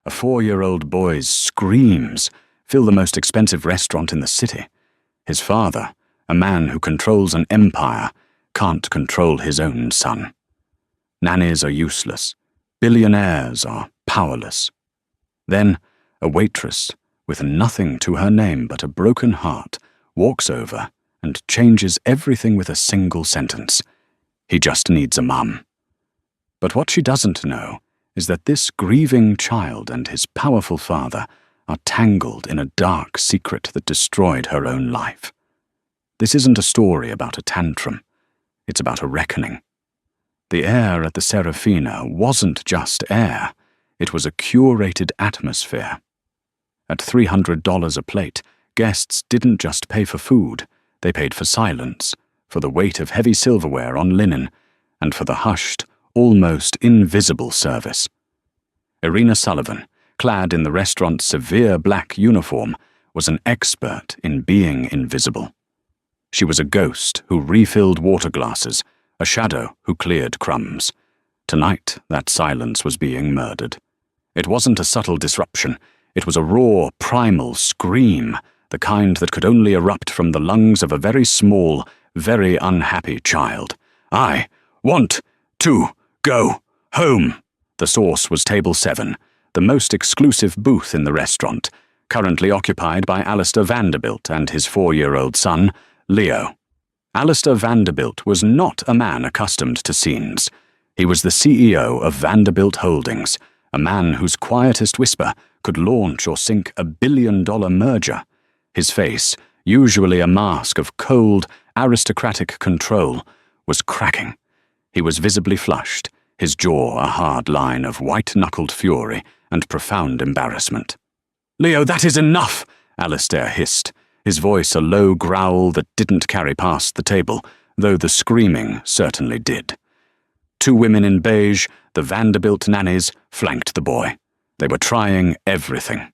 A 4-year-old boy's screams fill the most expensive restaurant in the city. His father, a man who controls an empire, can't control his own son. Nannies are useless. Billionaires are powerless. Then, a waitress, with nothing to her name but a broken heart, walks over and changes everything with a single sentence. He just needs a mum. But what she doesn't know is that this grieving child and his powerful father are tangled in a dark secret that destroyed her own life. This isn't a story about a tantrum. It's about a reckoning. The air at the Serafina wasn't just air. It was a curated atmosphere. At $300 a plate, guests didn't just pay for food. They paid for silence, for the weight of heavy silverware on linen, and for the hushed, almost invisible service. Irina Sullivan, clad in the restaurant's severe black uniform, was an expert in being invisible. She was a ghost who refilled water glasses, a shadow who cleared crumbs. Tonight, that silence was being murdered. It wasn't a subtle disruption. It was a raw, primal scream, the kind that could only erupt from the lungs of a very small, very unhappy child. "I want to go home." The source was Table 7, the most exclusive booth in the restaurant, currently occupied by Alistair Vanderbilt and his 4-year-old son, Leo. Alistair Vanderbilt was not a man accustomed to scenes. He was the CEO of Vanderbilt Holdings, a man whose quietest whisper could launch or sink a billion-dollar merger. His face, usually a mask of cold, aristocratic control, was cracking. He was visibly flushed, his jaw a hard line of white-knuckled fury and profound embarrassment. "Leo, that is enough!" Alistair hissed, his voice a low growl that didn't carry past the table, though the screaming certainly did. 2 women in beige, the Vanderbilt nannies, flanked the boy. They were trying everything.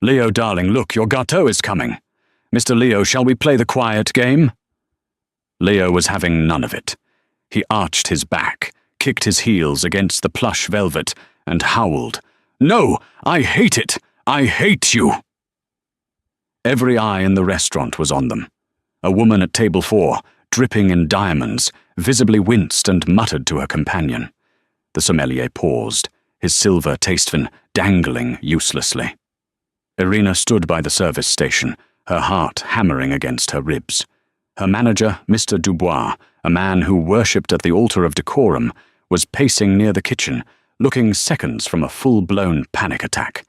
"Leo, darling, look, your gâteau is coming. Mr. Leo, shall we play the quiet game?" Leo was having none of it. He arched his back, kicked his heels against the plush velvet, and howled, "No, I hate it! I hate you!" Every eye in the restaurant was on them. A woman at table 4, dripping in diamonds, visibly winced and muttered to her companion. The sommelier paused, his silver tastefin dangling uselessly. Irina stood by the service station, her heart hammering against her ribs. Her manager, Mr. Dubois, a man who worshipped at the altar of decorum, was pacing near the kitchen, looking seconds from a full-blown panic attack.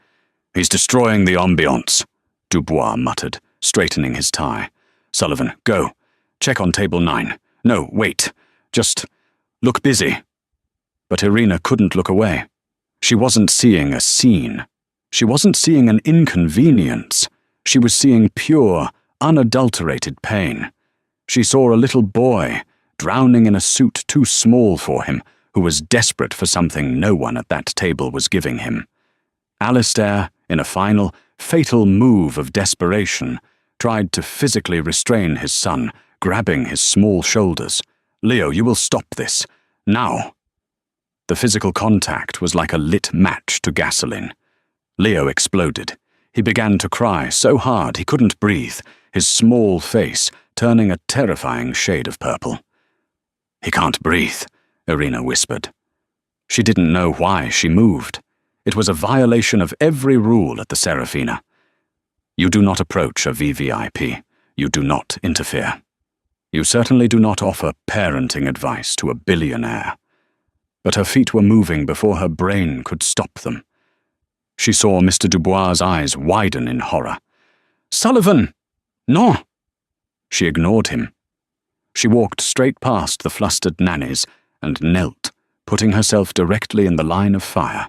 "He's destroying the ambiance," Dubois muttered, straightening his tie. "Sullivan, go. Check on table 9. No, wait. Just look busy." But Irina couldn't look away. She wasn't seeing a scene. She wasn't seeing an inconvenience. She was seeing pure, unadulterated pain. She saw a little boy, drowning in a suit too small for him, who was desperate for something no one at that table was giving him. Alistair, in a final, fatal move of desperation, tried to physically restrain his son, grabbing his small shoulders. "Leo, you will stop this. Now." The physical contact was like a lit match to gasoline. Leo exploded. He began to cry so hard he couldn't breathe, his small face turning a terrifying shade of purple. "He can't breathe," Irina whispered. She didn't know why she moved. It was a violation of every rule at the Serafina. You do not approach a VVIP. You do not interfere. You certainly do not offer parenting advice to a billionaire. But her feet were moving before her brain could stop them. She saw Mr. Dubois' eyes widen in horror. "Sullivan! No!" She ignored him. She walked straight past the flustered nannies and knelt, putting herself directly in the line of fire.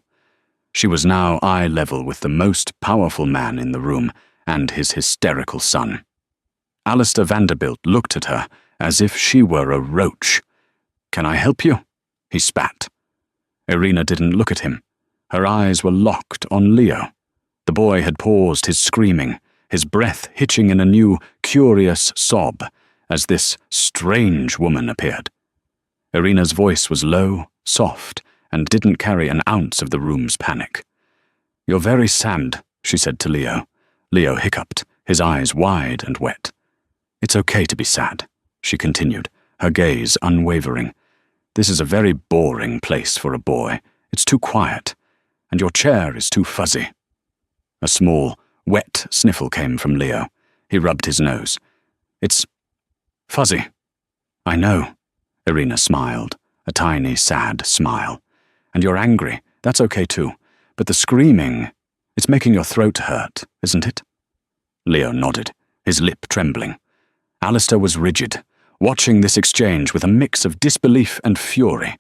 She was now eye level with the most powerful man in the room and his hysterical son. Alistair Vanderbilt looked at her as if she were a roach. "Can I help you?" he spat. Irina didn't look at him. Her eyes were locked on Leo. The boy had paused his screaming, his breath hitching in a new, curious sob, as this strange woman appeared. Irina's voice was low, soft, and didn't carry an ounce of the room's panic. "You're very sad," she said to Leo. Leo hiccuped, his eyes wide and wet. "It's okay to be sad," she continued, her gaze unwavering. "This is a very boring place for a boy. It's too quiet, and your chair is too fuzzy." A small, wet sniffle came from Leo. He rubbed his nose. "It's fuzzy." "I know," Irina smiled, a tiny, sad smile. "And you're angry. That's okay too. But the screaming, it's making your throat hurt, isn't it?" Leo nodded, his lip trembling. Alistair was rigid, watching this exchange with a mix of disbelief and fury.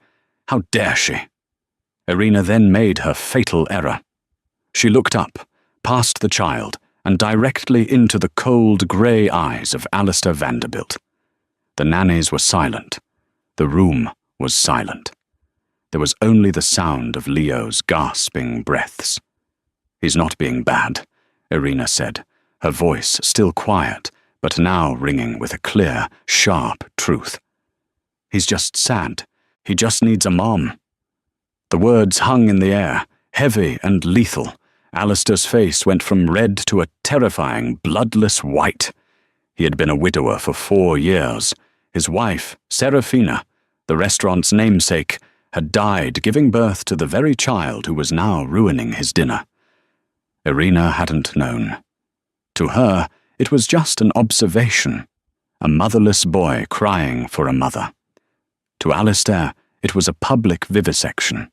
How dare she? Irina then made her fatal error. She looked up, past the child, and directly into the cold grey eyes of Alistair Vanderbilt. The nannies were silent. The room was silent. There was only the sound of Leo's gasping breaths. "He's not being bad," Irina said, her voice still quiet, but now ringing with a clear, sharp truth. "He's just sad. He just needs a mom." The words hung in the air, heavy and lethal. Alistair's face went from red to a terrifying, bloodless white. He had been a widower for 4 years. His wife, Serafina, the restaurant's namesake, had died giving birth to the very child who was now ruining his dinner. Irina hadn't known. To her, it was just an observation, a motherless boy crying for a mother. To Alistair, it was a public vivisection.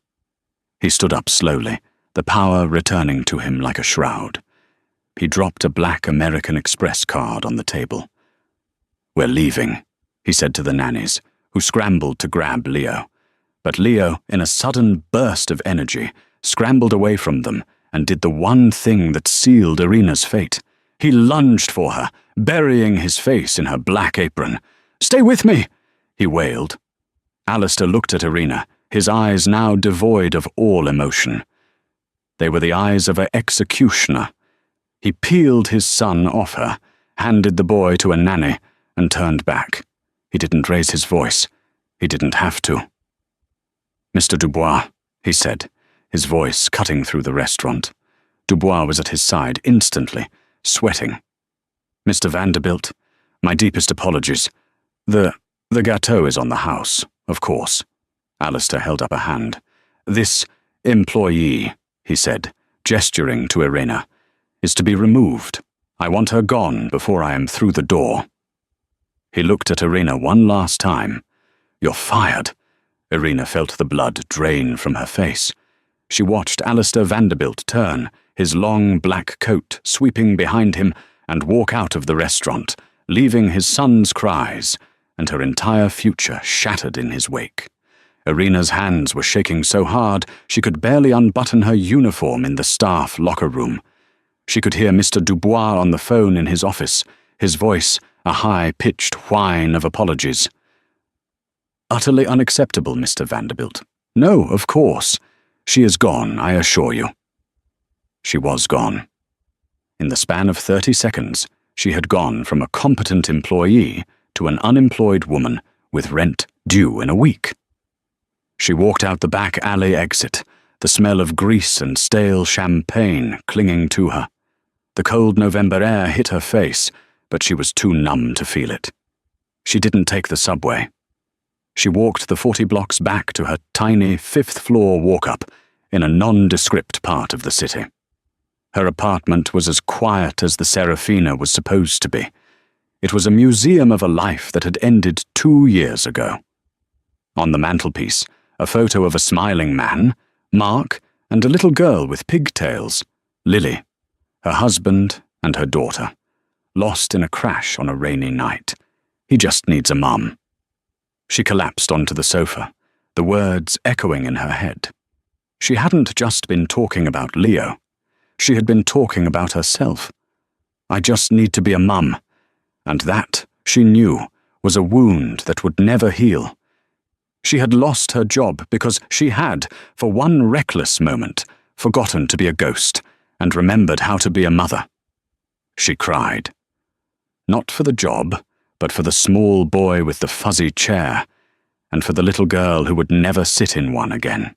He stood up slowly, the power returning to him like a shroud. He dropped a black American Express card on the table. "We're leaving," he said to the nannies, who scrambled to grab Leo. But Leo, in a sudden burst of energy, scrambled away from them and did the one thing that sealed Irina's fate. He lunged for her, burying his face in her black apron. "Stay with me!" he wailed. Alistair looked at Irina, his eyes now devoid of all emotion. They were the eyes of an executioner. He peeled his son off her, handed the boy to a nanny, and turned back. He didn't raise his voice. He didn't have to. "Mr. Dubois," he said, his voice cutting through the restaurant. Dubois was at his side instantly, sweating. "Mr. Vanderbilt, my deepest apologies. The gâteau is on the house, of course." Alistair held up a hand. "This employee," he said, gesturing to Irina, "is to be removed. I want her gone before I am through the door." He looked at Irina one last time. "You're fired." Irina felt the blood drain from her face. She watched Alistair Vanderbilt turn, his long black coat sweeping behind him, and walk out of the restaurant, leaving his son's cries and her entire future shattered in his wake. Irina's hands were shaking so hard she could barely unbutton her uniform in the staff locker room. She could hear Mr. Dubois on the phone in his office, his voice a high-pitched whine of apologies. "Utterly unacceptable, Mr. Vanderbilt. No, of course. She is gone, I assure you." She was gone. In the span of 30 seconds, she had gone from a competent employee to an unemployed woman with rent due in a week. She walked out the back alley exit, the smell of grease and stale champagne clinging to her. The cold November air hit her face, but she was too numb to feel it. She didn't take the subway. She walked the 40 blocks back to her tiny 5th-floor walk-up in a nondescript part of the city. Her apartment was as quiet as the Serafina was supposed to be. It was a museum of a life that had ended 2 years ago. On the mantelpiece, a photo of a smiling man, Mark, and a little girl with pigtails, Lily, her husband and her daughter, lost in a crash on a rainy night. He just needs a mum. She collapsed onto the sofa, the words echoing in her head. She hadn't just been talking about Leo. She had been talking about herself. I just need to be a mum. And that, she knew, was a wound that would never heal. She had lost her job because she had, for one reckless moment, forgotten to be a ghost and remembered how to be a mother. She cried. Not for the job, but for the small boy with the fuzzy chair, and for the little girl who would never sit in one again.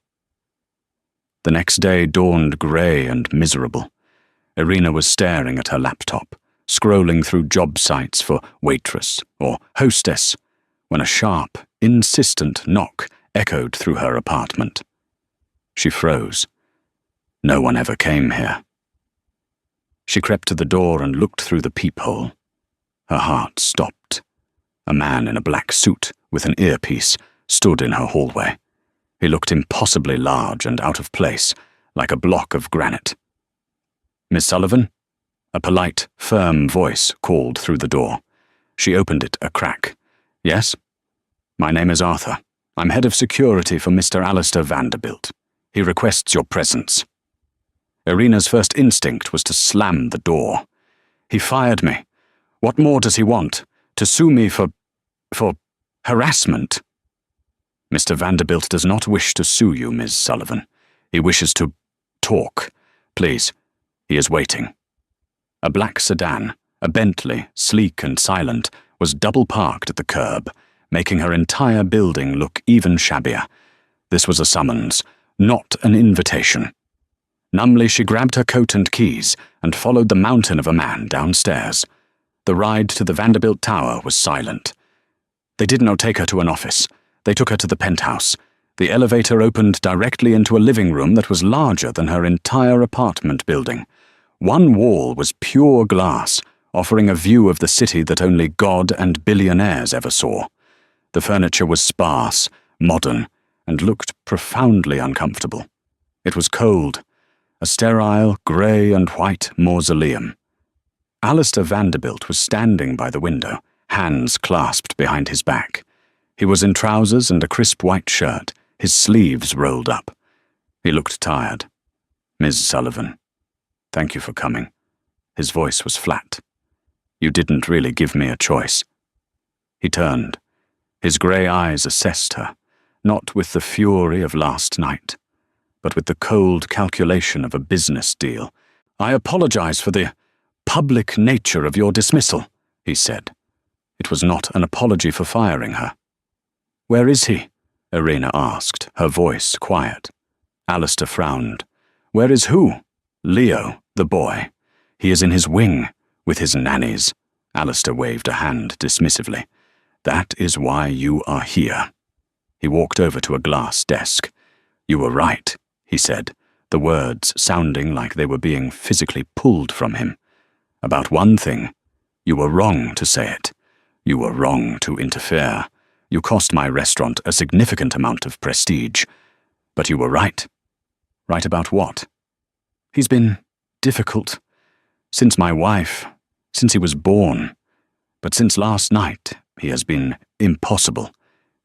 The next day dawned grey and miserable. Irina was staring at her laptop, scrolling through job sites for waitress or hostess, when a sharp, insistent knock echoed through her apartment. She froze. No one ever came here. She crept to the door and looked through the peephole. Her heart stopped. A man in a black suit with an earpiece stood in her hallway. He looked impossibly large and out of place, like a block of granite. "Miss Sullivan?" A polite, firm voice called through the door. She opened it a crack. "Yes? My name is Arthur. I'm head of security for Mr. Alistair Vanderbilt. He requests your presence." Irina's first instinct was to slam the door. "He fired me. What more does he want? To sue me for harassment?" "Mr. Vanderbilt does not wish to sue you, Ms. Sullivan. He wishes to talk. Please, he is waiting." A black sedan, a Bentley, sleek and silent, was double-parked at the curb, making her entire building look even shabbier. This was a summons, not an invitation. Numbly she grabbed her coat and keys and followed the mountain of a man downstairs. The ride to the Vanderbilt Tower was silent. They did not take her to an office. They took her to the penthouse. The elevator opened directly into a living room that was larger than her entire apartment building. One wall was pure glass, offering a view of the city that only God and billionaires ever saw. The furniture was sparse, modern, and looked profoundly uncomfortable. It was cold, a sterile, grey and white mausoleum. Alistair Vanderbilt was standing by the window, hands clasped behind his back. He was in trousers and a crisp white shirt, his sleeves rolled up. He looked tired. "Ms. Sullivan, thank you for coming." His voice was flat. "You didn't really give me a choice." He turned. His grey eyes assessed her, not with the fury of last night, but with the cold calculation of a business deal. "I apologize for the public nature of your dismissal," he said. It was not an apology for firing her. "Where is he?" Irina asked, her voice quiet. Alistair frowned. "Where is who?" "Leo, the boy. He is in his wing, with his nannies." Alistair waved a hand dismissively. "That is why you are here." He walked over to a glass desk. "You were right," he said, the words sounding like they were being physically pulled from him. "About one thing. You were wrong to say it. You were wrong to interfere. You cost my restaurant a significant amount of prestige. But you were right." "Right about what?" "He's been difficult. Since my wife, since he was born. But since last night, he has been impossible.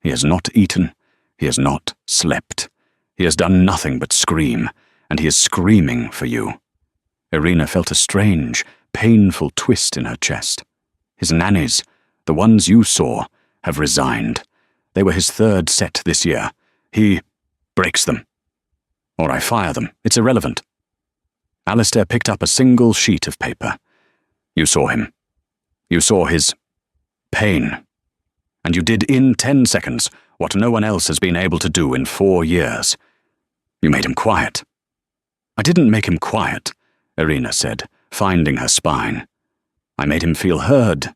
He has not eaten. He has not slept. He has done nothing but scream, and he is screaming for you." Irina felt a strange, painful twist in her chest. "His nannies, the ones you saw, have resigned. They were his third set this year. He breaks them. Or I fire them. It's irrelevant." Alistair picked up a single sheet of paper. "You saw him. You saw his pain. And you did in 10 seconds what no one else has been able to do in 4 years. You made him quiet." "I didn't make him quiet," Irina said, finding her spine. "I made him feel heard."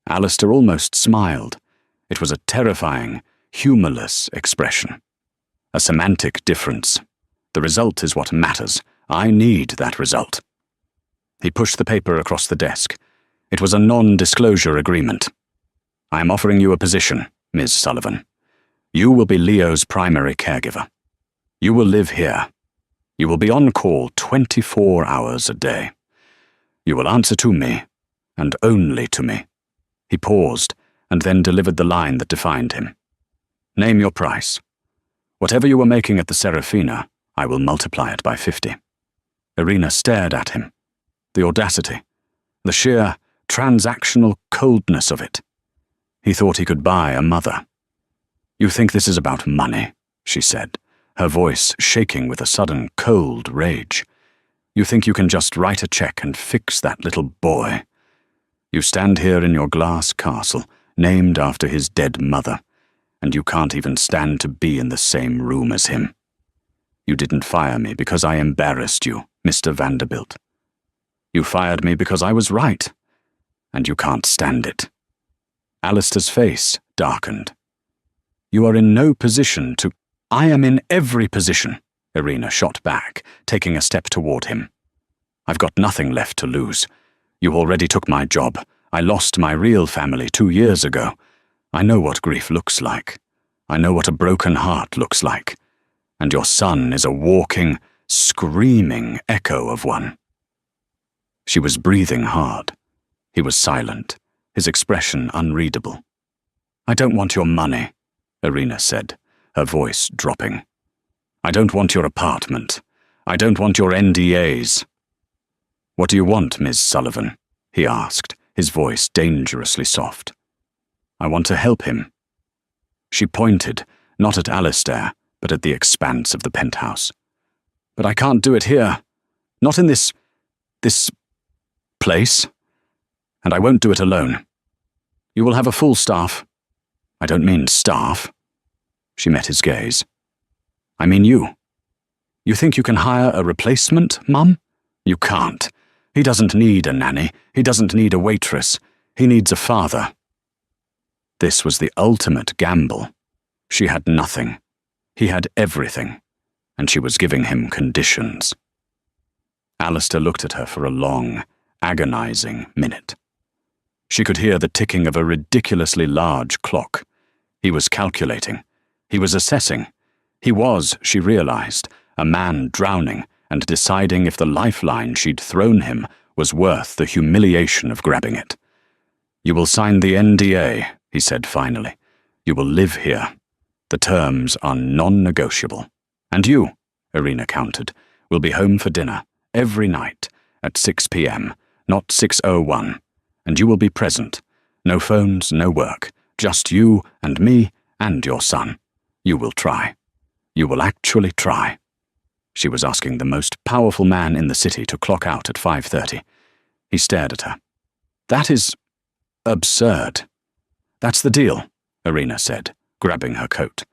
Alistair almost smiled. It was a terrifying, humorless expression. "A semantic difference. The result is what matters. I need that result." He pushed the paper across the desk. It was a non-disclosure agreement. "I am offering you a position, Ms. Sullivan. You will be Leo's primary caregiver. You will live here. You will be on call 24 hours a day. You will answer to me, and only to me." He paused, and then delivered the line that defined him. "Name your price. Whatever you were making at the Serafina, I will multiply it by 50. Irina stared at him. The audacity, the sheer transactional coldness of it. He thought he could buy a mother. "You think this is about money," she said, her voice shaking with a sudden cold rage. "You think you can just write a check and fix that little boy. You stand here in your glass castle, named after his dead mother, and you can't even stand to be in the same room as him." You didn't fire me because I embarrassed you, Mr. Vanderbilt. You fired me because I was right, and you can't stand it." Alistair's face darkened. "You are in no position to—" "I am in every position," Irina shot back, taking a step toward him. "I've got nothing left to lose. You already took my job. I lost my real family 2 years ago. I know what grief looks like. I know what a broken heart looks like. And your son is a walking, screaming echo of one." She was breathing hard. He was silent, his expression unreadable. "I don't want your money," Irina said, her voice dropping. "I don't want your apartment. I don't want your NDAs. "What do you want, Ms. Sullivan?" he asked, his voice dangerously soft. "I want to help him." She pointed, not at Alistair, but at the expanse of the penthouse. "But I can't do it here. Not in this place. And I won't do it alone. You will have a full staff. I don't mean staff." She met his gaze. "I mean you. You think you can hire a replacement, Mum? You can't. He doesn't need a nanny. He doesn't need a waitress. He needs a father." This was the ultimate gamble. She had nothing. He had everything, and she was giving him conditions. Alistair looked at her for a long, agonizing minute. She could hear the ticking of a ridiculously large clock. He was calculating. He was assessing. He was, she realized, a man drowning and deciding if the lifeline she'd thrown him was worth the humiliation of grabbing it. "You will sign the NDA," he said finally. "You will live here. The terms are non-negotiable. And you," Irina countered, "will be home for dinner, every night, at 6 p.m., not 6:01, and you will be present. No phones, no work, just you and me and your son. You will try. You will actually try." She was asking the most powerful man in the city to clock out at 5:30. He stared at her. "That is absurd." "That's the deal," Irina said, grabbing her coat.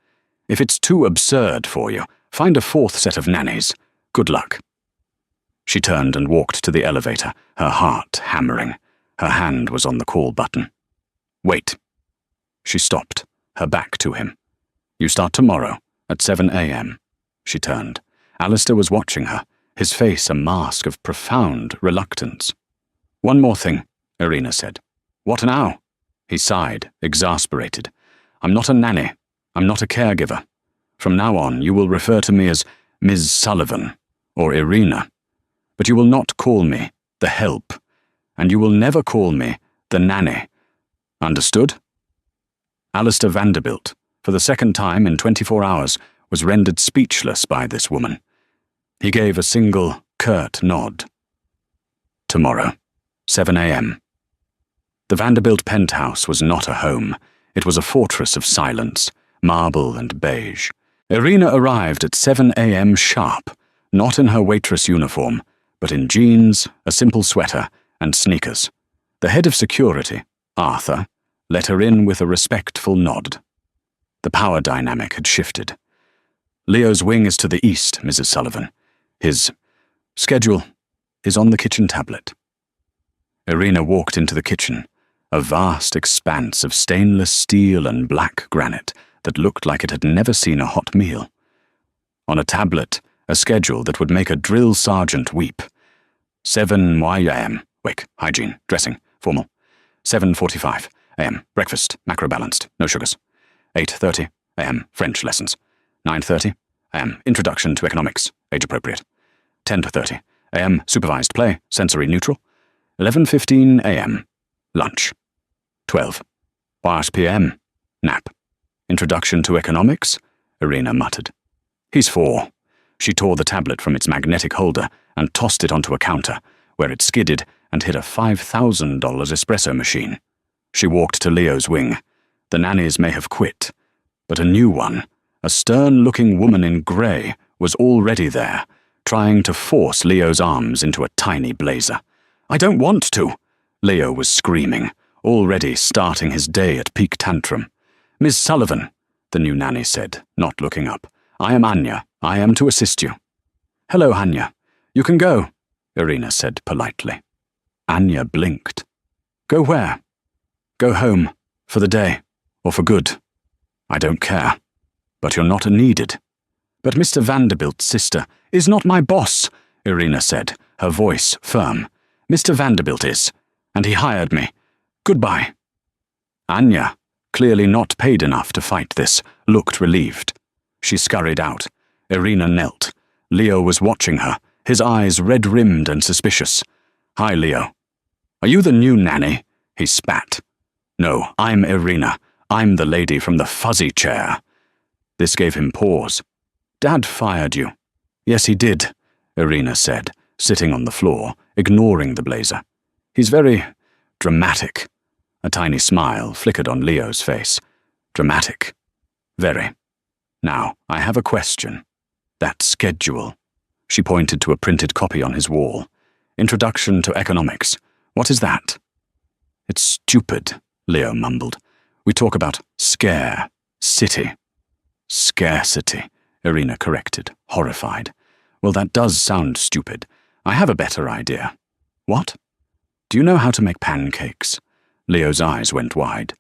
"If it's too absurd for you, find a 4th set of nannies. Good luck." She turned and walked to the elevator, her heart hammering. Her hand was on the call button. "Wait." She stopped, her back to him. "You start tomorrow, at 7 a.m. She turned. Alistair was watching her, his face a mask of profound reluctance. "One more thing," Irina said. "What now?" He sighed, exasperated. "I'm not a nanny. I'm not a caregiver. From now on, you will refer to me as Ms. Sullivan, or Irina. But you will not call me the help, and you will never call me the nanny. Understood?" Alistair Vanderbilt, for the second time in 24 hours, was rendered speechless by this woman. He gave a single, curt nod. Tomorrow, 7 a.m. The Vanderbilt penthouse was not a home. It was a fortress of silence, marble and beige. Irina arrived at 7 a.m. sharp, not in her waitress uniform, but in jeans, a simple sweater, and sneakers. The head of security, Arthur, let her in with a respectful nod. The power dynamic had shifted. "Leo's wing is to the east, Mrs. Sullivan. His schedule is on the kitchen tablet." Irina walked into the kitchen, a vast expanse of stainless steel and black granite that looked like it had never seen a hot meal. On a tablet, a schedule that would make a drill sergeant weep. 7 a.m. Wake, hygiene, dressing, formal. 7:45 a.m. Breakfast, macro-balanced, no sugars. 8:30 a.m. French lessons. 9:30 a.m. Introduction to economics, age-appropriate. 10:30 a.m. Supervised play, sensory neutral. 11:15 a.m. Lunch. 12 p.m. Nap. Introduction to economics, Irina muttered. "He's 4. She tore the tablet from its magnetic holder and tossed it onto a counter, where it skidded and hit a $5,000 espresso machine. She walked to Leo's wing. The nannies may have quit, but a new one, a stern-looking woman in grey, was already there, trying to force Leo's arms into a tiny blazer. "I don't want to!" Leo was screaming, already starting his day at peak tantrum. "Miss Sullivan," the new nanny said, not looking up, I am Anya. I am to assist you." "Hello, Anya. You can go," Irina said politely. Anya blinked. "Go where?" "Go home. For the day. Or for good. I don't care. But you're not needed." "But Mr. Vanderbilt's sister is not my boss," Irina said, her voice firm. "Mr. Vanderbilt is, and he hired me. Goodbye." Anya, clearly not paid enough to fight this, looked relieved. She scurried out. Irina knelt. Leo was watching her, his eyes red-rimmed and suspicious. "Hi, Leo." "Are you the new nanny?" he spat. "No, I'm Irina. I'm the lady from the fuzzy chair." This gave him pause. "Dad fired you." "Yes, he did," Irina said, sitting on the floor, ignoring the blazer. "He's very dramatic." A tiny smile flickered on Leo's face. "Dramatic. Very. Now, I have a question. That schedule." She pointed to a printed copy on his wall. "Introduction to Economics. What is that?" "It's stupid," Leo mumbled. "We talk about city." "Scarcity," Irina corrected, horrified. "Well, that does sound stupid. I have a better idea." "What?" "Do you know how to make pancakes?" Leo's eyes went wide.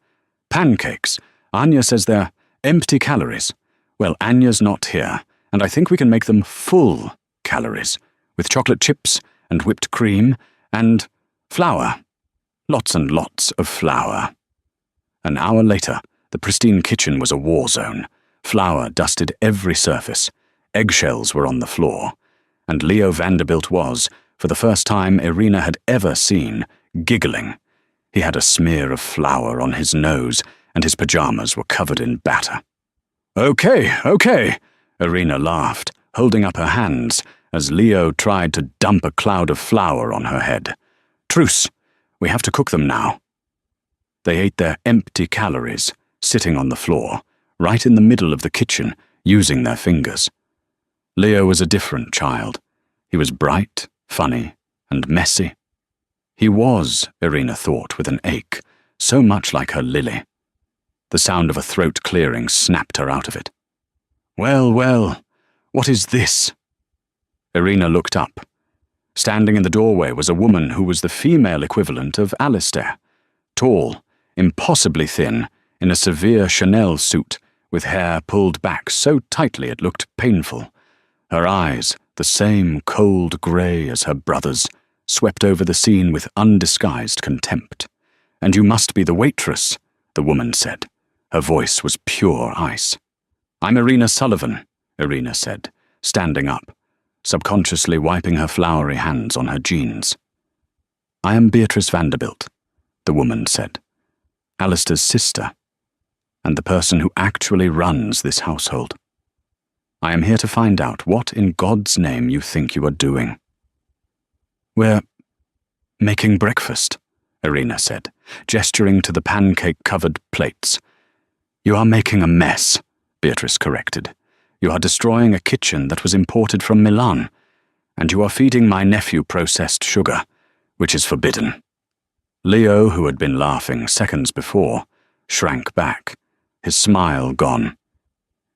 "Pancakes? Anya says they're empty calories. Well, Anya's not here, and I think we can make them full calories, with chocolate chips and whipped cream and flour. Lots and lots of flour." An hour later, the pristine kitchen was a war zone. Flour dusted every surface. Eggshells were on the floor. And Leo Vanderbilt was, for the first time Irina had ever seen, giggling. He had a smear of flour on his nose, and his pajamas were covered in batter. Okay, Irina laughed, holding up her hands as Leo tried to dump a cloud of flour on her head. "Truce. We have to cook them now." They ate their empty calories, sitting on the floor, right in the middle of the kitchen, using their fingers. Leo was a different child. He was bright, funny, and messy. He was, Irina thought with an ache, so much like her Lily. The sound of a throat clearing snapped her out of it. Well, what is this?" Irina looked up. Standing in the doorway was a woman who was the female equivalent of Alistair. Tall, impossibly thin, in a severe Chanel suit, with hair pulled back so tightly it looked painful. Her eyes, the same cold grey as her brother's, swept over the scene with undisguised contempt. "And you must be the waitress," the woman said. Her voice was pure ice. "I'm Irina Sullivan," Irina said, standing up, subconsciously wiping her floury hands on her jeans. "I am Beatrice Vanderbilt," the woman said. "Alistair's sister, and the person who actually runs this household. I am here to find out what in God's name you think you are doing." "We're making breakfast," Irina said, gesturing to the pancake-covered plates. "You are making a mess," Beatrice corrected. "You are destroying a kitchen that was imported from Milan, and you are feeding my nephew processed sugar, which is forbidden." Leo, who had been laughing seconds before, shrank back, his smile gone.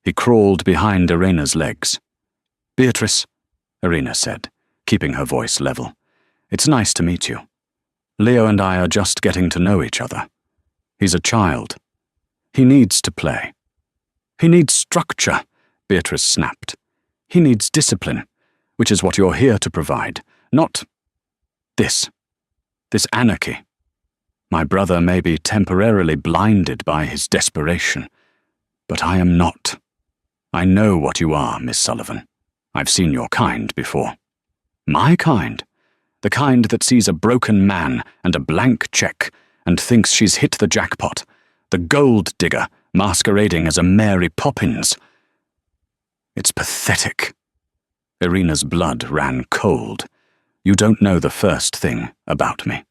He crawled behind Irina's legs. "Beatrice," Irina said, keeping her voice level, "it's nice to meet you. Leo and I are just getting to know each other. He's a child. He needs to play." "He needs structure," Beatrice snapped. "He needs discipline, which is what you're here to provide, not this anarchy. My brother may be temporarily blinded by his desperation, but I am not. I know what you are, Miss Sullivan. I've seen your kind before." "My kind? The kind that sees a broken man and a blank check and thinks she's hit the jackpot. The gold digger masquerading as a Mary Poppins. It's pathetic." Irina's blood ran cold. "You don't know the first thing about me.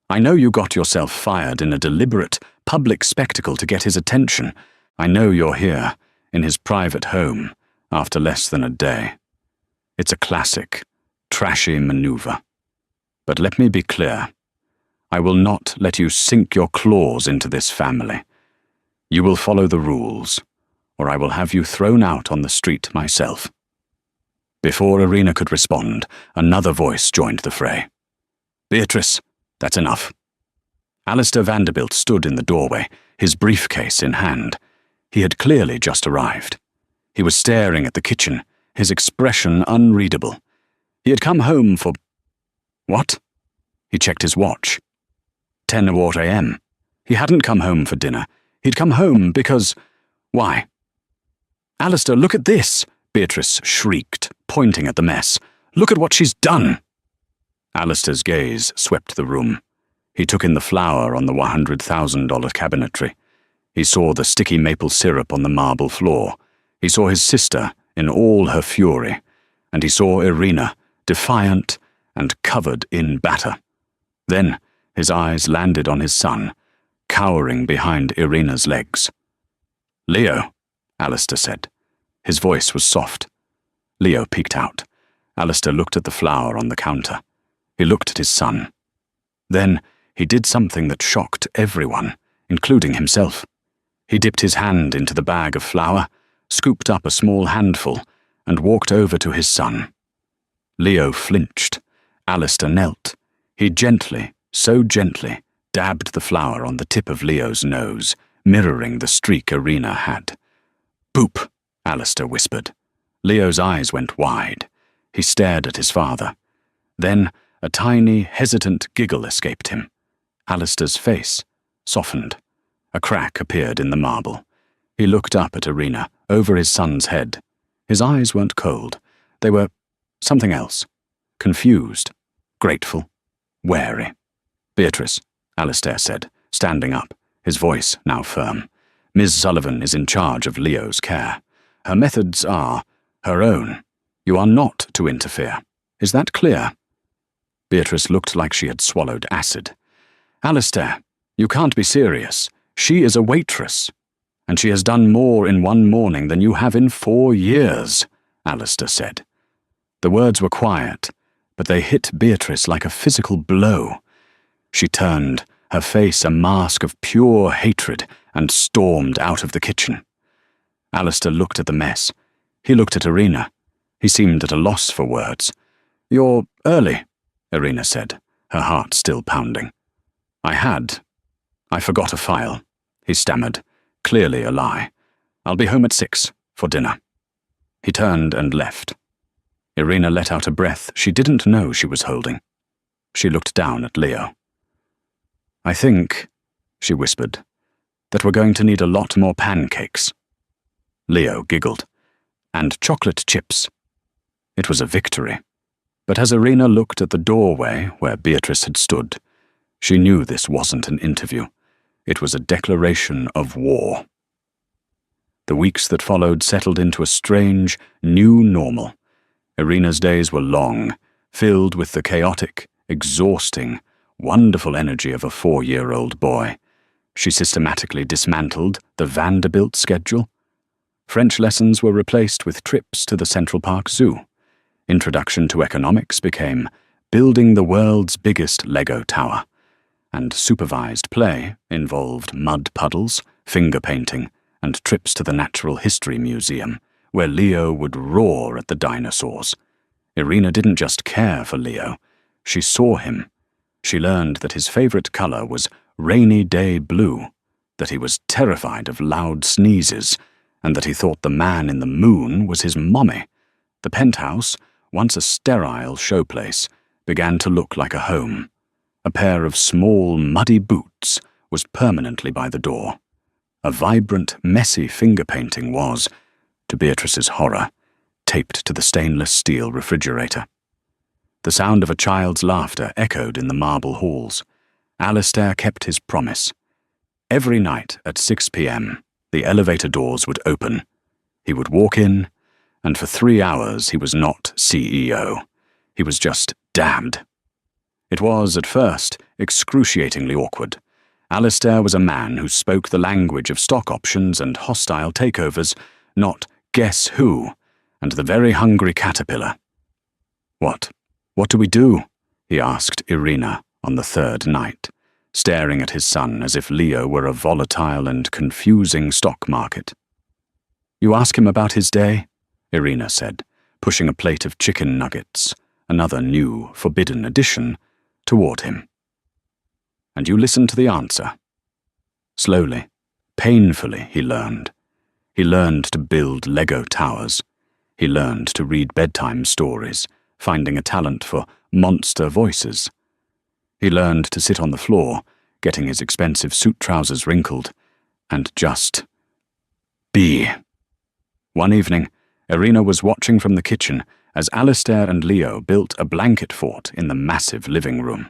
I know you got yourself fired in a deliberate, public spectacle to get his attention. I know you're here, in his private home, after less than a day. It's a classic, trashy maneuver. But let me be clear. I will not let you sink your claws into this family. You will follow the rules, or I will have you thrown out on the street myself." Before Irina could respond, another voice joined the fray. "Beatrice, that's enough." Alistair Vanderbilt stood in the doorway, his briefcase in hand. He had clearly just arrived. He was staring at the kitchen, his expression unreadable. He had come home for... What? He checked his watch. 10:15 a.m. He hadn't come home for dinner. He'd come home because... Why? "Alistair, look at this!" Beatrice shrieked, pointing at the mess. "Look at what she's done!" Alistair's gaze swept the room. He took in the flour on the $100,000 cabinetry. He saw the sticky maple syrup on the marble floor. He saw his sister in all her fury. And he saw Irina, defiant and covered in batter. Then his eyes landed on his son, cowering behind Irina's legs. "Leo," Alistair said. His voice was soft. Leo peeked out. Alistair looked at the flour on the counter. He looked at his son. Then he did something that shocked everyone, including himself. He dipped his hand into the bag of flour, scooped up a small handful, and walked over to his son. Leo flinched. Alistair knelt. He gently, so gently, dabbed the flour on the tip of Leo's nose, mirroring the streak Irina had. "Boop," Alistair whispered. Leo's eyes went wide. He stared at his father. Then a tiny, hesitant giggle escaped him. Alistair's face softened. A crack appeared in the marble. He looked up at Irina, over his son's head. His eyes weren't cold. They were something else. Confused, grateful, wary. "Beatrice," Alistair said, standing up, his voice now firm. "Ms. Sullivan is in charge of Leo's care. Her methods are her own. You are not to interfere. Is that clear?" Beatrice looked like she had swallowed acid. "Alistair, you can't be serious. She is a waitress. And she has done more in one morning than you have in 4 years," Alistair said. The words were quiet, but they hit Beatrice like a physical blow. She turned, her face a mask of pure hatred, and stormed out of the kitchen. Alistair looked at the mess. He looked at Irina. He seemed at a loss for words. "You're early," Irina said, her heart still pounding. I forgot a file," he stammered, clearly a lie. "I'll be home at 6 for dinner." He turned and left. Irina let out a breath she didn't know she was holding. She looked down at Leo. "I think," she whispered, "that we're going to need a lot more pancakes." Leo giggled. "And chocolate chips." It was a victory. But as Irina looked at the doorway where Beatrice had stood, she knew this wasn't an interview. It was a declaration of war. The weeks that followed settled into a strange, new normal. Irina's days were long, filled with the chaotic, exhausting, wonderful energy of a 4-year-old boy. She systematically dismantled the Vanderbilt schedule. French lessons were replaced with trips to the Central Park Zoo. Introduction to economics became building the world's biggest Lego tower. And supervised play involved mud puddles, finger painting, and trips to the Natural History Museum, where Leo would roar at the dinosaurs. Irina didn't just care for Leo. She saw him. She learned that his favorite color was rainy day blue, that he was terrified of loud sneezes, and that he thought the man in the moon was his mommy. The penthouse, once a sterile showplace, began to look like a home. A pair of small, muddy boots was permanently by the door. A vibrant, messy finger painting was, to Beatrice's horror, taped to the stainless steel refrigerator. The sound of a child's laughter echoed in the marble halls. Alistair kept his promise. Every night at 6 p.m., the elevator doors would open. He would walk in, and for 3 hours he was not CEO. He was just damned. It was, at first, excruciatingly awkward. Alistair was a man who spoke the language of stock options and hostile takeovers, not guess who, and the very hungry caterpillar. What do we do?" he asked Irina on the 3rd night, staring at his son as if Leo were a volatile and confusing stock market. You ask him about his day? Irina said, pushing a plate of chicken nuggets, another new, forbidden addition, toward him. And you listen to the answer. Slowly, painfully, he learned. He learned to build Lego towers. He learned to read bedtime stories, finding a talent for monster voices. He learned to sit on the floor, getting his expensive suit trousers wrinkled, and just be. One evening, Irina was watching from the kitchen as Alistair and Leo built a blanket fort in the massive living room.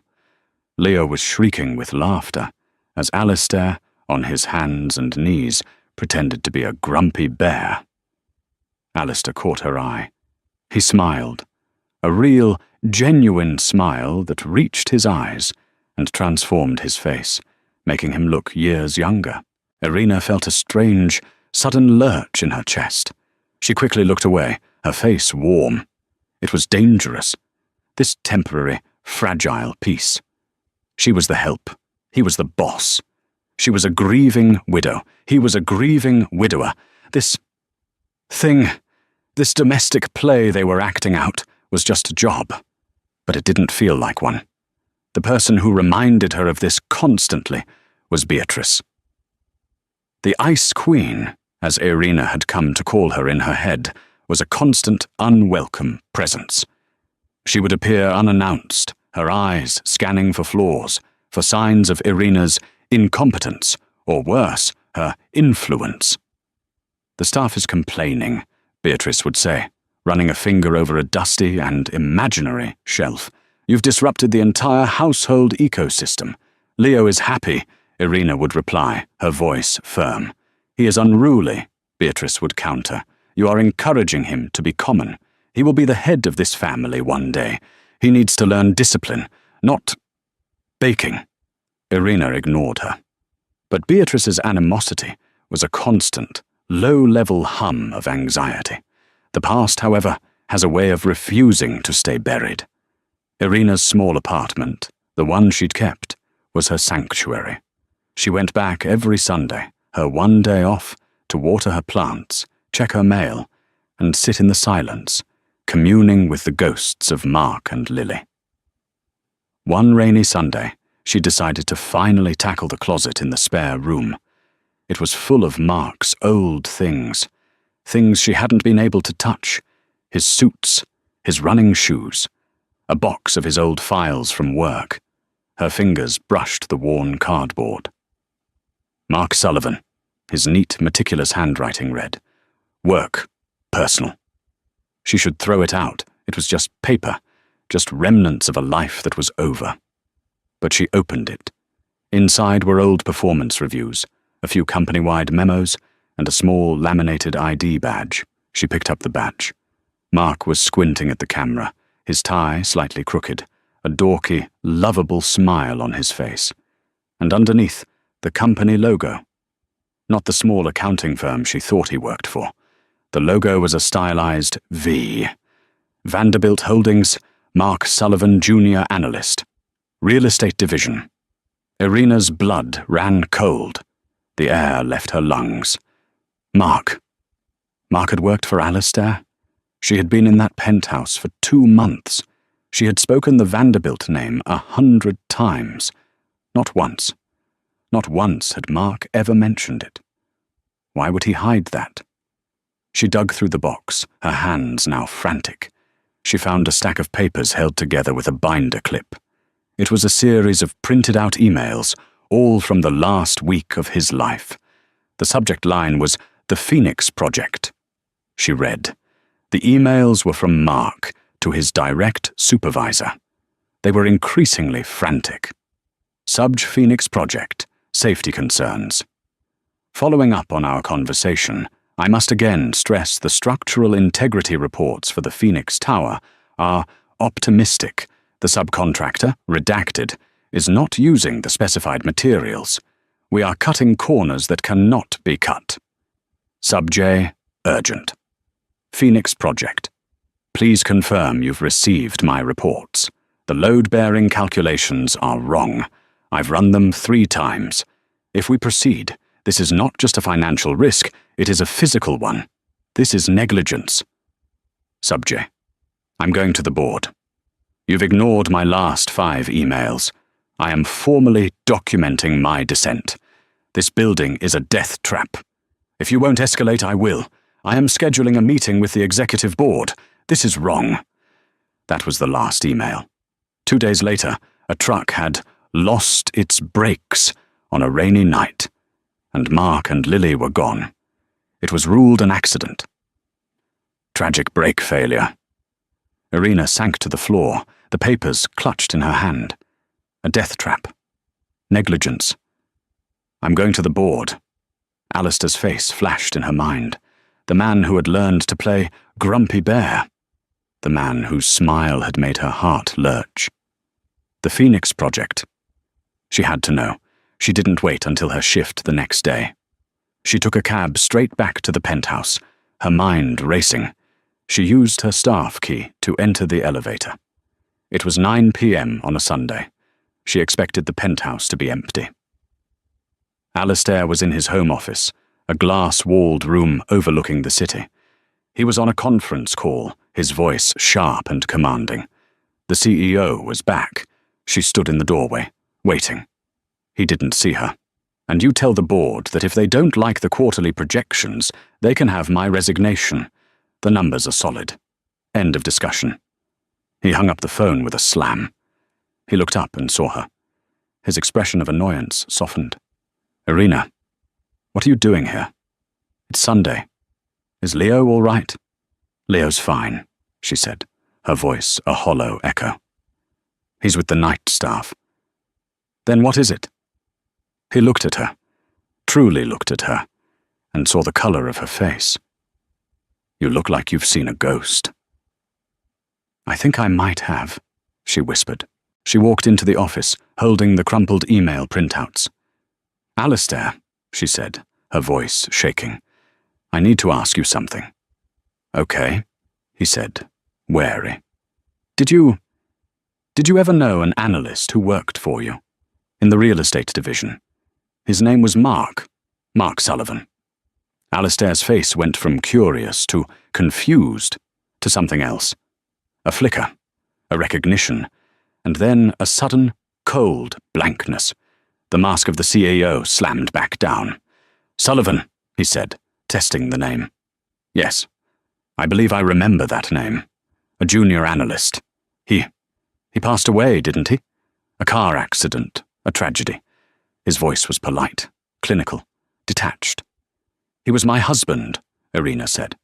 Leo was shrieking with laughter as Alistair, on his hands and knees, pretended to be a grumpy bear. Alistair caught her eye. He smiled, a real, genuine smile that reached his eyes and transformed his face, making him look years younger. Irina felt a strange, sudden lurch in her chest. She quickly looked away, her face warm. It was dangerous, this temporary, fragile peace. She was the help. He was the boss. She was a grieving widow. He was a grieving widower. This domestic play they were acting out was just a job. But it didn't feel like one. The person who reminded her of this constantly was Beatrice. The Ice Queen, as Irina had come to call her in her head, was a constant, unwelcome presence. She would appear unannounced, her eyes scanning for flaws, for signs of Irina's incompetence, or worse, her influence. The staff is complaining, Beatrice would say, running a finger over a dusty and imaginary shelf. You've disrupted the entire household ecosystem. Leo is happy, Irina would reply, her voice firm. He is unruly, Beatrice would counter. You are encouraging him to be common. He will be the head of this family one day. He needs to learn discipline, not baking. Irina ignored her. But Beatrice's animosity was a constant, low-level hum of anxiety. The past, however, has a way of refusing to stay buried. Irina's small apartment, the one she'd kept, was her sanctuary. She went back every Sunday, her one day off, to water her plants, check her mail, and sit in the silence, communing with the ghosts of Mark and Lily. One rainy Sunday, she decided to finally tackle the closet in the spare room. It was full of Mark's old things she hadn't been able to touch, his suits, his running shoes, a box of his old files from work. Her fingers brushed the worn cardboard. Mark Sullivan, his neat, meticulous handwriting read. Work, personal. She should throw it out. It was just paper, just remnants of a life that was over. But she opened it. Inside were old performance reviews, a few company-wide memos, and a small laminated ID badge. She picked up the badge. Mark was squinting at the camera, his tie slightly crooked, a dorky, lovable smile on his face. And underneath, the company logo. Not the small accounting firm she thought he worked for. The logo was a stylized V. Vanderbilt Holdings, Mark Sullivan Jr. Analyst. Real Estate Division. Irina's blood ran cold. The air left her lungs. Mark. Mark had worked for Alistair. She had been in that penthouse for 2 months. She had spoken the Vanderbilt name 100 times. Not once. Not once had Mark ever mentioned it. Why would he hide that? She dug through the box, her hands now frantic. She found a stack of papers held together with a binder clip. It was a series of printed-out emails, all from the last week of his life. The subject line was The Phoenix Project. She read. The emails were from Mark to his direct supervisor. They were increasingly frantic. Subj Phoenix Project, safety concerns. Following up on our conversation, I must again stress the structural integrity reports for the Phoenix Tower are optimistic. The subcontractor, redacted, is not using the specified materials. We are cutting corners that cannot be cut. Sub J, urgent. Phoenix Project. Please confirm you've received my reports. The load-bearing calculations are wrong. I've run them 3 times. If we proceed, this is not just a financial risk, it is a physical one. This is negligence. Subject. I'm going to the board. You've ignored my last 5 emails. I am formally documenting my dissent. This building is a death trap. If you won't escalate, I will. I am scheduling a meeting with the executive board. This is wrong. That was the last email. 2 days later, a truck had lost its brakes on a rainy night, and Mark and Lily were gone. It was ruled an accident. Tragic brake failure. Irina sank to the floor, the papers clutched in her hand. A death trap. Negligence. I'm going to the board. Alistair's face flashed in her mind. The man who had learned to play Grumpy Bear. The man whose smile had made her heart lurch. The Phoenix Project. She had to know. She didn't wait until her shift the next day. She took a cab straight back to the penthouse, her mind racing. She used her staff key to enter the elevator. It was 9 p.m. on a Sunday. She expected the penthouse to be empty. Alistair was in his home office, a glass-walled room overlooking the city. He was on a conference call, his voice sharp and commanding. The CEO was back. She stood in the doorway, waiting. He didn't see her. And you tell the board that if they don't like the quarterly projections, they can have my resignation. The numbers are solid. End of discussion. He hung up the phone with a slam. He looked up and saw her. His expression of annoyance softened. Irina, what are you doing here? It's Sunday. Is Leo all right? Leo's fine, she said, her voice a hollow echo. He's with the night staff. Then what is it? He looked at her, truly looked at her, and saw the color of her face. You look like you've seen a ghost. I think I might have, she whispered. She walked into the office, holding the crumpled email printouts. Alistair, she said, her voice shaking. I need to ask you something. Okay, he said, wary. Did you ever know an analyst who worked for you? In the real estate division. His name was Mark Sullivan. Alistair's face went from curious to confused to something else. A flicker, a recognition, and then a sudden, cold blankness. The mask of the CEO slammed back down. Sullivan, he said, testing the name. Yes, I believe I remember that name. A junior analyst. He passed away, didn't he? A car accident, a tragedy. His voice was polite, clinical, detached. He was my husband, Irina said.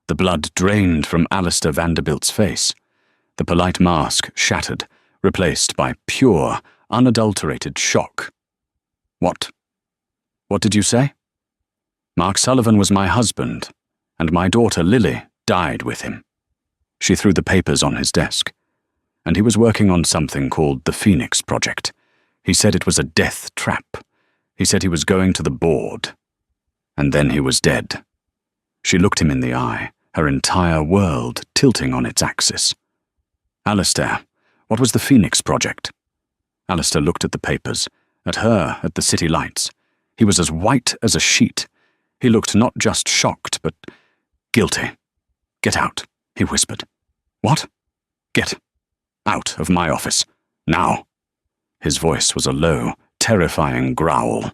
The blood drained from Alistair Vanderbilt's face. The polite mask shattered, replaced by pure, unadulterated shock. What? What did you say? Mark Sullivan was my husband, and my daughter Lily died with him. She threw the papers on his desk. And he was working on something called the Phoenix Project. He said it was a death trap. He said he was going to the board. And then he was dead. She looked him in the eye, her entire world tilting on its axis. Alistair, what was the Phoenix Project? Alistair looked at the papers, at her, at the city lights. He was as white as a sheet. He looked not just shocked, but guilty. Get out, he whispered. What? Get out of my office. Now. His voice was a low, terrifying growl.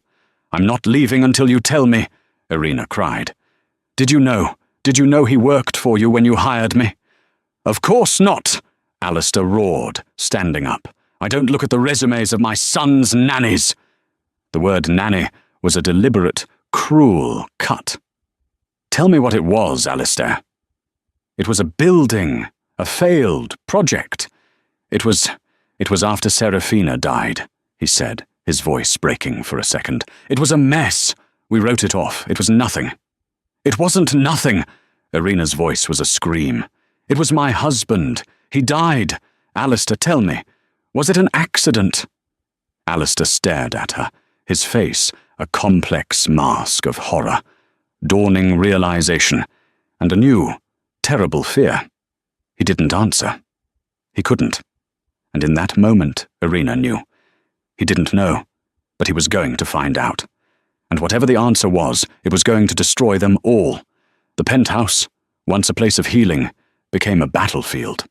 I'm not leaving until you tell me, Irina cried. Did you know he worked for you when you hired me? Of course not, Alistair roared, standing up. I don't look at the resumes of my son's nannies. The word nanny was a deliberate, cruel cut. Tell me what it was, Alistair. It was a building, a failed project. It was after Serafina died, he said, his voice breaking for a second. It was a mess. We wrote it off. It was nothing. It wasn't nothing. Irina's voice was a scream. It was my husband. He died. Alistair, tell me. Was it an accident? Alistair stared at her, his face a complex mask of horror, dawning realization, and a new, terrible fear. He didn't answer. He couldn't. And in that moment, Irina knew. He didn't know, but he was going to find out. And whatever the answer was, it was going to destroy them all. The penthouse, once a place of healing, became a battlefield.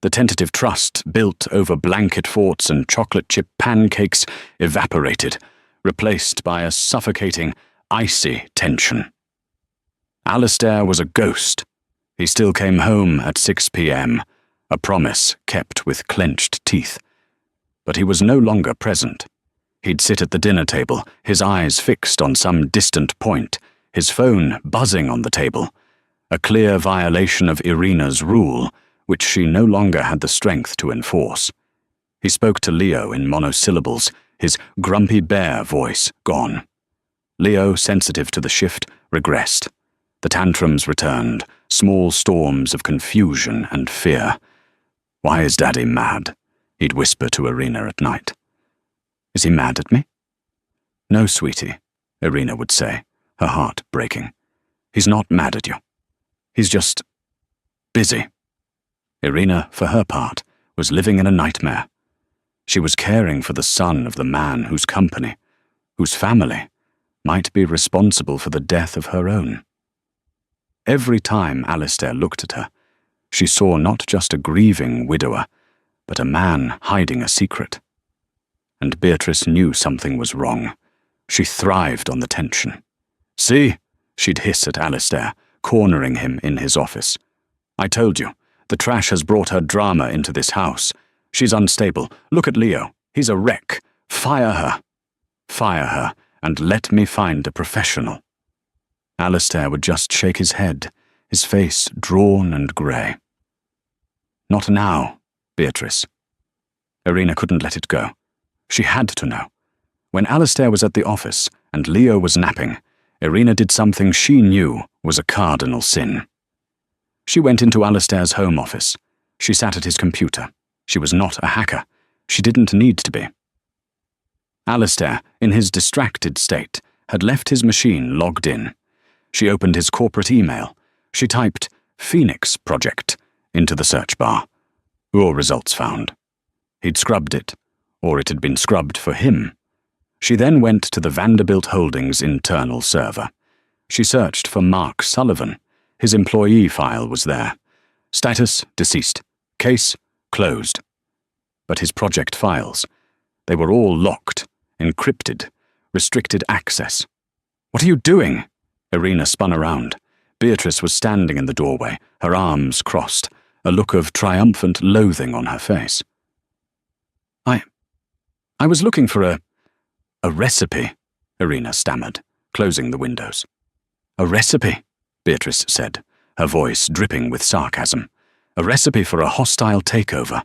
The tentative trust built over blanket forts and chocolate chip pancakes evaporated, replaced by a suffocating, icy tension. Alistair was a ghost. He still came home at 6 p.m., a promise kept with clenched teeth. But he was no longer present. He'd sit at the dinner table, his eyes fixed on some distant point, his phone buzzing on the table, a clear violation of Irina's rule, which she no longer had the strength to enforce. He spoke to Leo in monosyllables, his grumpy bear voice gone. Leo, sensitive to the shift, regressed. The tantrums returned, small storms of confusion and fear. "Why is Daddy mad?" he'd whisper to Irina at night. "Is he mad at me?" "No, sweetie," Irina would say, her heart breaking. "He's not mad at you. He's just busy." Irina, for her part, was living in a nightmare. She was caring for the son of the man whose company, whose family, might be responsible for the death of her own. Every time Alistair looked at her, she saw not just a grieving widower, but a man hiding a secret. And Beatrice knew something was wrong. She thrived on the tension. "See?" she'd hiss at Alistair, cornering him in his office. "I told you, the trash has brought her drama into this house. She's unstable. Look at Leo. He's a wreck. Fire her. Fire her, and let me find a professional." Alistair would just shake his head, his face drawn and grey. "Not now, Beatrice." Irina couldn't let it go. She had to know. When Alistair was at the office and Leo was napping, Irina did something she knew was a cardinal sin. She went into Alistair's home office. She sat at his computer. She was not a hacker. She didn't need to be. Alistair, in his distracted state, had left his machine logged in. She opened his corporate email. She typed Phoenix Project into the search bar. Raw results found. He'd scrubbed it, or it had been scrubbed for him. She then went to the Vanderbilt Holdings internal server. She searched for Mark Sullivan. His employee file was there. Status, deceased. Case, closed. But his project files, they were all locked, encrypted, restricted access. "What are you doing?" Irina spun around. Beatrice was standing in the doorway, her arms crossed, a look of triumphant loathing on her face. I was looking for a recipe," Irina stammered, closing the windows. "A recipe," Beatrice said, her voice dripping with sarcasm. "A recipe for a hostile takeover.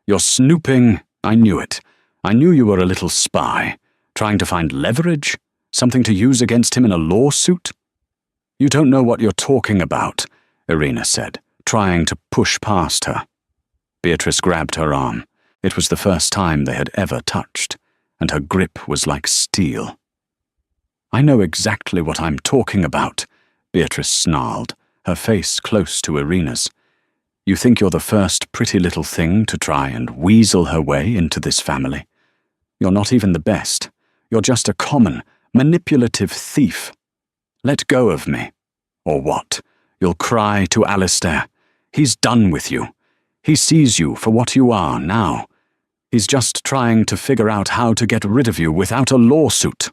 You're snooping. I knew it. I knew you were a little spy, trying to find leverage, something to use against him in a lawsuit." "You don't know what you're talking about," Irina said, trying to push past her. Beatrice grabbed her arm. It was the first time they had ever touched, and her grip was like steel. "I know exactly what I'm talking about," Beatrice snarled, her face close to Irina's. "You think you're the first pretty little thing to try and weasel her way into this family. You're not even the best. You're just a common, manipulative thief. Let go of me. Or what? You'll cry to Alistair. He's done with you. He sees you for what you are now. He's just trying to figure out how to get rid of you without a lawsuit."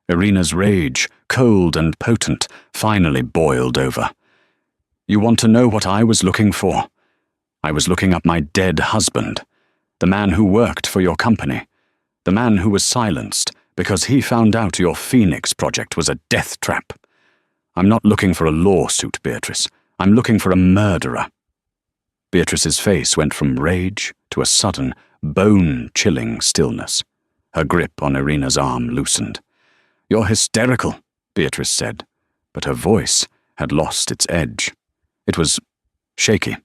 Irina's rage, cold and potent, finally boiled over. "You want to know what I was looking for? I was looking up my dead husband, the man who worked for your company, the man who was silenced because he found out your Phoenix project was a death trap. I'm not looking for a lawsuit, Beatrice. I'm looking for a murderer." Beatrice's face went from rage to a sudden, bone-chilling stillness. Her grip on Irina's arm loosened. "You're hysterical," Beatrice said, but her voice had lost its edge. It was shaky.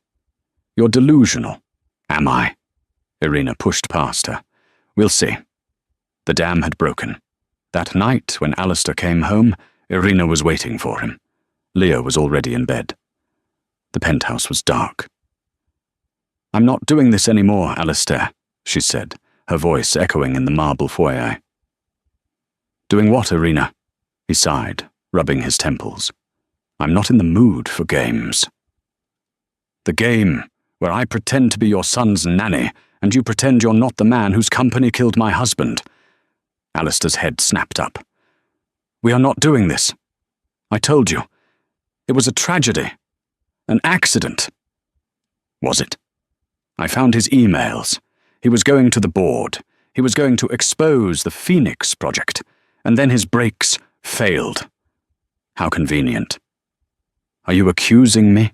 "You're delusional." "Am I?" Irina pushed past her. "We'll see." The dam had broken. That night, when Alistair came home, Irina was waiting for him. Leo was already in bed. The penthouse was dark. "I'm not doing this anymore, Alistair," she said, her voice echoing in the marble foyer. "Doing what, Irina?" He sighed, rubbing his temples. I'm not in the mood for games. The game where I pretend to be your son's nanny and you pretend you're not the man whose company killed my husband. Alistair's head snapped up. We are not doing this. I told you. It was a tragedy. An accident. Was it? I found his emails. He was going to the board. He was going to expose the Phoenix Project. And then his brakes failed. How convenient. Are you accusing me?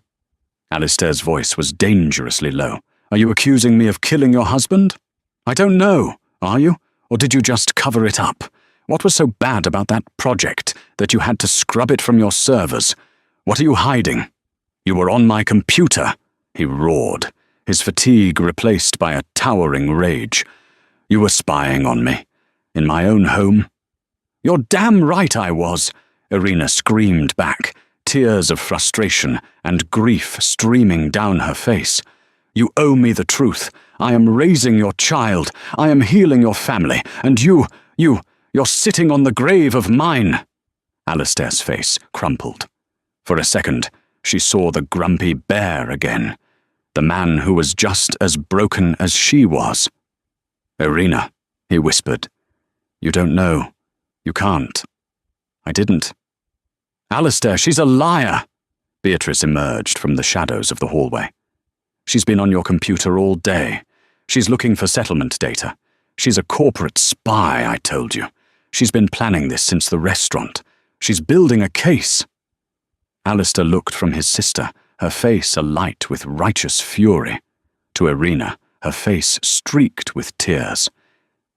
Alistair's voice was dangerously low. Are you accusing me of killing your husband? I don't know. Are you? Or did you just cover it up? What was so bad about that project that you had to scrub it from your servers? What are you hiding? You were on my computer, he roared, his fatigue replaced by a towering rage. You were spying on me. In my own home. You're damn right I was, Irina screamed back, tears of frustration and grief streaming down her face. You owe me the truth. I am raising your child. I am healing your family. And you're sitting on the grave of mine. Alistair's face crumpled. For a second, she saw the grumpy bear again, the man who was just as broken as she was. Irina, he whispered. You don't know. You can't. I didn't. Alistair, she's a liar. Beatrice emerged from the shadows of the hallway. She's been on your computer all day. She's looking for settlement data. She's a corporate spy, I told you. She's been planning this since the restaurant. She's building a case. Alistair looked from his sister, her face alight with righteous fury, to Irina, her face streaked with tears.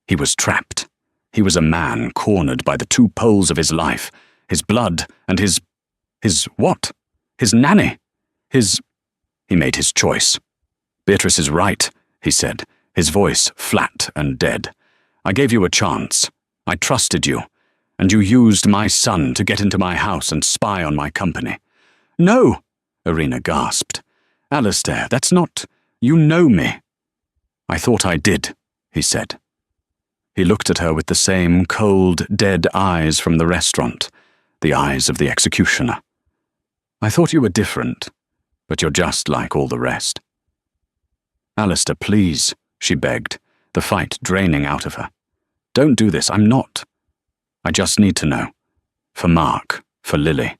He was trapped. He was a man cornered by the two poles of his life, his blood and his what? His nanny. He made his choice. Beatrice is right, he said, his voice flat and dead. I gave you a chance. I trusted you. And you used my son to get into my house and spy on my company. No, Irina gasped. Alistair, that's not... You know me. I thought I did, he said. He looked at her with the same cold, dead eyes from the restaurant, the eyes of the executioner. I thought you were different, but you're just like all the rest. Alistair, please, she begged, the fight draining out of her. Don't do this, I'm not. I just need to know. For Mark, for Lily.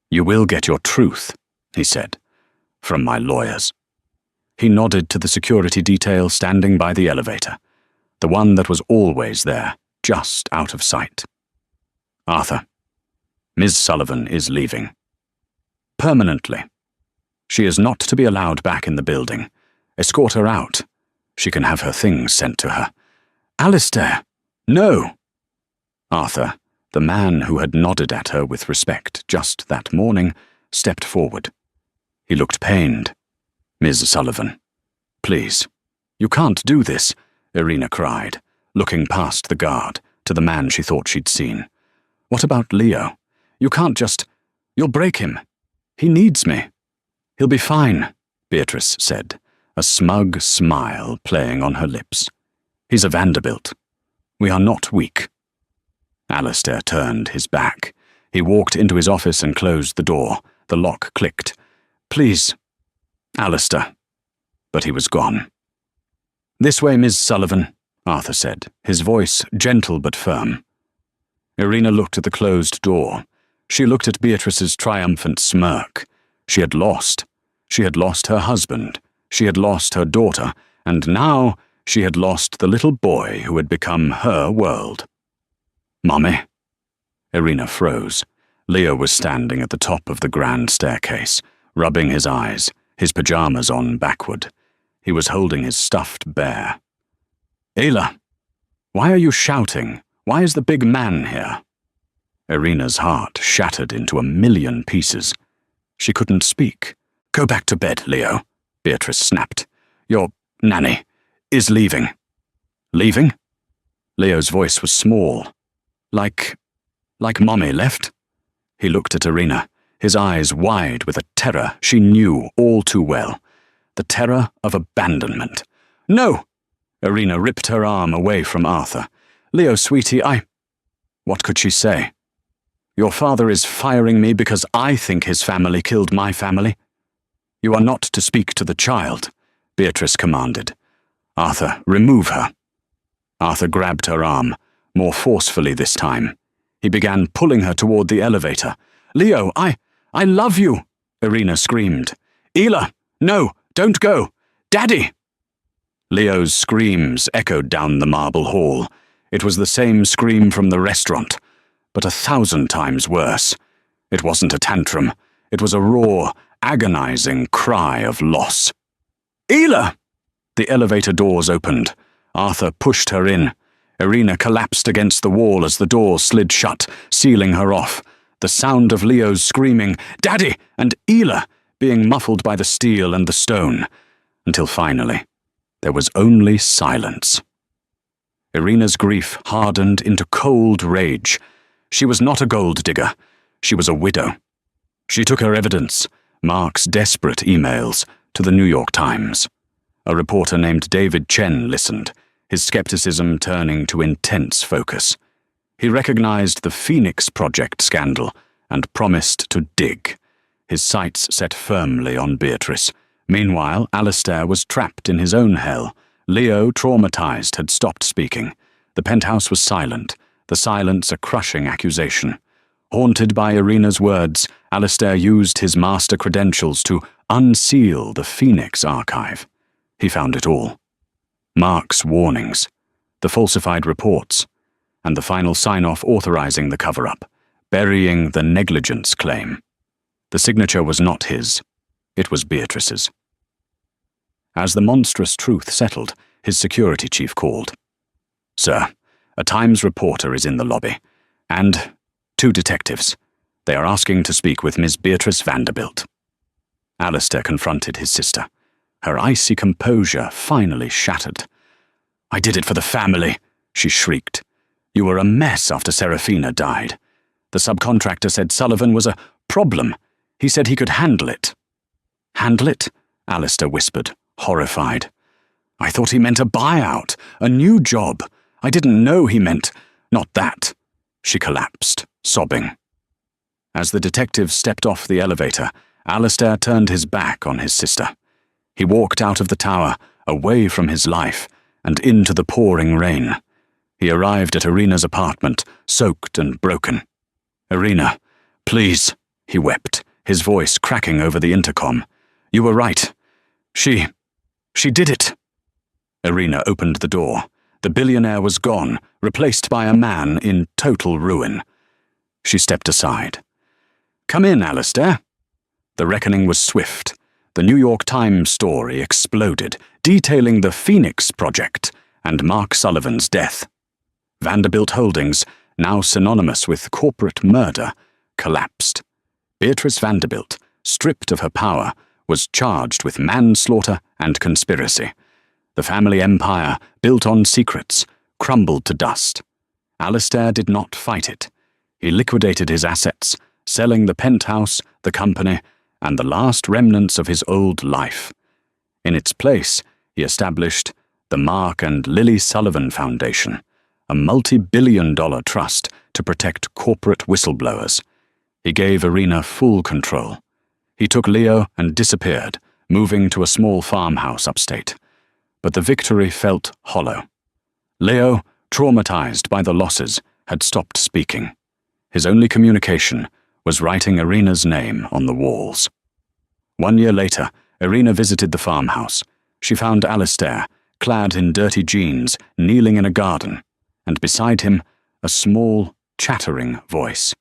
You will get your truth, he said, from my lawyers. He nodded to the security detail standing by the elevator, the one that was always there, just out of sight. Arthur, Ms. Sullivan is leaving. Permanently. She is not to be allowed back in the building. Escort her out. She can have her things sent to her. Alistair! No! Arthur, the man who had nodded at her with respect just that morning, stepped forward. He looked pained. Ms. Sullivan, please. You can't do this, Irina cried, looking past the guard to the man she thought she'd seen. What about Leo? You can't just... You'll break him. He needs me. He'll be fine, Beatrice said, a smug smile playing on her lips. He's a Vanderbilt. We are not weak. Alistair turned his back. He walked into his office and closed the door. The lock clicked. Please, Alistair. But he was gone. This way, Ms. Sullivan, Arthur said, his voice gentle but firm. Irina looked at the closed door. She looked at Beatrice's triumphant smirk. She had lost. She had lost her husband. She had lost her daughter. And now she had lost the little boy who had become her world. Mommy? Irina froze. Leo was standing at the top of the grand staircase, rubbing his eyes, his pajamas on backward. He was holding his stuffed bear. Ayla, why are you shouting? Why is the big man here? Irina's heart shattered into a million pieces. She couldn't speak. Go back to bed, Leo, Beatrice snapped. Your nanny is leaving. Leaving? Leo's voice was small. Like Mommy left? He looked at Irina, his eyes wide with a terror she knew all too well. The terror of abandonment. No! Irina ripped her arm away from Arthur. Leo, sweetie, What could she say? Your father is firing me because I think his family killed my family. You are not to speak to the child, Beatrice commanded. Arthur, remove her. Arthur grabbed her arm, more forcefully this time. He began pulling her toward the elevator. Leo, I love you, Irina screamed. Ela, no, don't go. Daddy! Leo's screams echoed down the marble hall. It was the same scream from the restaurant, but 1,000 times worse. It wasn't a tantrum. It was a raw, agonizing cry of loss. Ela! The elevator doors opened. Arthur pushed her in. Irina collapsed against the wall as the door slid shut, sealing her off. The sound of Leo's screaming, Daddy! And Ela! Being muffled by the steel and the stone, until finally, there was only silence. Irina's grief hardened into cold rage. She was not a gold digger. She was a widow. She took her evidence, Mark's desperate emails, to the New York Times. A reporter named David Chen listened, his skepticism turning to intense focus. He recognized the Phoenix Project scandal and promised to dig, his sights set firmly on Beatrice. Meanwhile, Alistair was trapped in his own hell. Leo, traumatized, had stopped speaking. The penthouse was silent, the silence a crushing accusation. Haunted by Irina's words, Alistair used his master credentials to unseal the Phoenix archive. He found it all. Mark's warnings, the falsified reports, and the final sign-off authorizing the cover-up, burying the negligence claim. The signature was not his. It was Beatrice's. As the monstrous truth settled, his security chief called. Sir, a Times reporter is in the lobby, and 2 detectives. They are asking to speak with Miss Beatrice Vanderbilt. Alistair confronted his sister. Her icy composure finally shattered. I did it for the family, she shrieked. You were a mess after Serafina died. The subcontractor said Sullivan was a problem. He said he could handle it. Handle it? Alistair whispered, horrified. I thought he meant a buyout, a new job. I didn't know he meant not that. She collapsed, sobbing. As the detective stepped off the elevator, Alistair turned his back on his sister. He walked out of the tower, away from his life, and into the pouring rain. He arrived at Irina's apartment, soaked and broken. Irina, please, he wept, his voice cracking over the intercom. You were right. She did it. Irina opened the door. The billionaire was gone, replaced by a man in total ruin. She stepped aside. Come in, Alistair. The reckoning was swift. The New York Times story exploded, detailing the Phoenix Project and Mark Sullivan's death. Vanderbilt Holdings, now synonymous with corporate murder, collapsed. Beatrice Vanderbilt, stripped of her power, was charged with manslaughter and conspiracy. The family empire, built on secrets, crumbled to dust. Alistair did not fight it. He liquidated his assets, selling the penthouse, the company, and the last remnants of his old life. In its place, he established the Mark and Lily Sullivan Foundation, a multi-billion-dollar trust to protect corporate whistleblowers. He gave Irina full control. He took Leo and disappeared, moving to a small farmhouse upstate. But the victory felt hollow. Leo, traumatized by the losses, had stopped speaking. His only communication was writing Irina's name on the walls. 1 year later, Irina visited the farmhouse. She found Alistair, clad in dirty jeans, kneeling in a garden, and beside him, a small, chattering voice.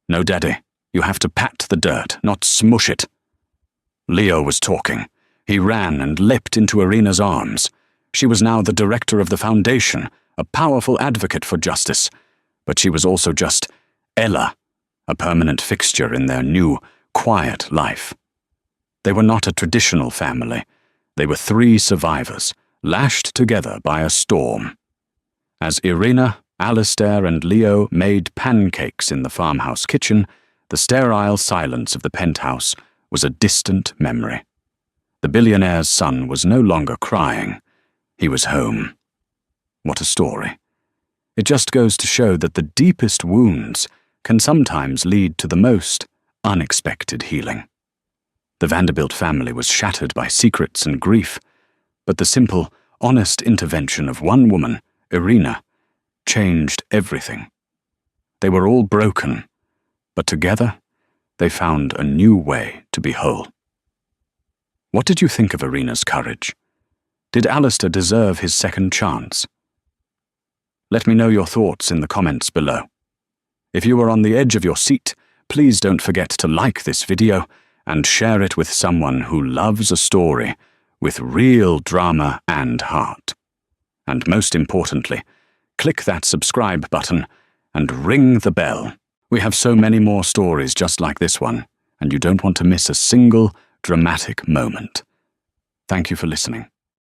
No, Daddy, you have to pat the dirt, not smush it. Leo was talking. He ran and leapt into Irina's arms. She was now the director of the foundation, a powerful advocate for justice. But she was also just Ella, a permanent fixture in their new, quiet life. They were not a traditional family. They were 3 survivors, lashed together by a storm. As Irina, Alistair, and Leo made pancakes in the farmhouse kitchen, the sterile silence of the penthouse was a distant memory. The billionaire's son was no longer crying. He was home. What a story. It just goes to show that the deepest wounds can sometimes lead to the most unexpected healing. The Vanderbilt family was shattered by secrets and grief, but the simple, honest intervention of one woman, Irina, changed everything. They were all broken, but together they found a new way to be whole. What did you think of Irina's courage? Did Alistair deserve his second chance? Let me know your thoughts in the comments below. If you are on the edge of your seat, please don't forget to like this video and share it with someone who loves a story with real drama and heart. And most importantly, click that subscribe button and ring the bell. We have so many more stories just like this one, and you don't want to miss a single dramatic moment. Thank you for listening.